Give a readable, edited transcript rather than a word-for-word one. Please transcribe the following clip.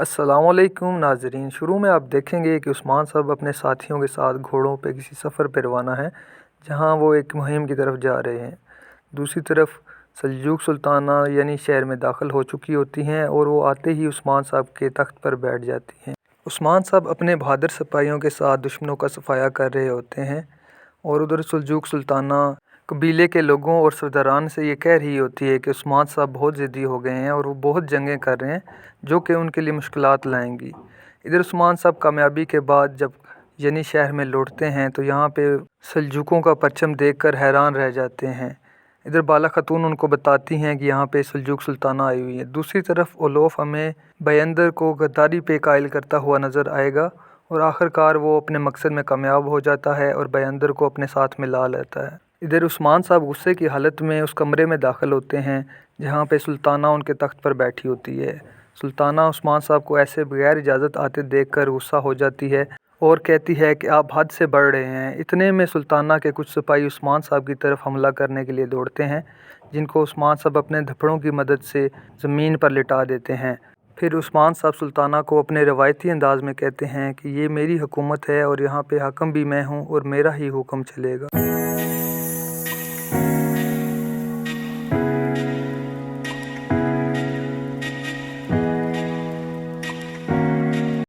अस्सलाम वालेकुम नाज़रीन। शुरू में आप देखेंगे कि उस्मान साहब अपने साथियों के साथ घोड़ों पे किसी सफ़र पर रवाना है, जहां वो एक मुहिम की तरफ जा रहे हैं। दूसरी तरफ सल्जूक सुल्ताना यानी शहर में दाखिल हो चुकी होती हैं और वो आते ही उस्मान साहब के तख्त पर बैठ जाती हैं। उस्मान साहब अपने बहादुर सिपाहियों के साथ दुश्मनों का सफाया कर रहे होते हैं और उधर सल्जूक सुल्ताना कबीले के लोगों और सरदारान से ये कह रही होती है कि उस्मान साहब बहुत ज़िद्दी हो गए हैं और वो बहुत जंगें कर रहे हैं जो कि उनके लिए मुश्किलात लाएंगी। इधर उस्मान साहब कामयाबी के बाद जब यनी शहर में लौटते हैं तो यहाँ पे सल्जूकों का परचम देखकर हैरान रह जाते हैं। इधर बाला खातून उनको बताती हैं कि यहाँ पे सल्जूक सुल्ताना आई हुई है। दूसरी तरफ ओलोफ हमें बयंदर को गद्दारी पे कायल करता हुआ नज़र आएगा और आखिरकार वो अपने मकसद में कामयाब हो जाता है और बयंदर को अपने साथ मिला लेता है। इधर उस्मान साहब गुस्से की हालत में उस कमरे में दाखिल होते हैं जहाँ पे सुल्ताना उनके तख्त पर बैठी होती है। सुल्ताना उस्मान साहब को ऐसे बगैर इजाज़त आते देखकर गुस्सा हो जाती है और कहती है कि आप हद से बढ़ रहे हैं। इतने में सुल्ताना के कुछ सिपाही उस्मान साहब की तरफ हमला करने के लिए दौड़ते हैं, जिनको उस्मान साहब अपने धपड़ों की मदद से ज़मीन पर लिटा देते हैं। फिर उस्मान साहब सुल्ताना को अपने रवायती अंदाज में कहते हैं कि ये मेरी हुकूमत है और यहाँ पे हाकिम भी मैं हूँ और मेरा ही हुक्म चलेगा।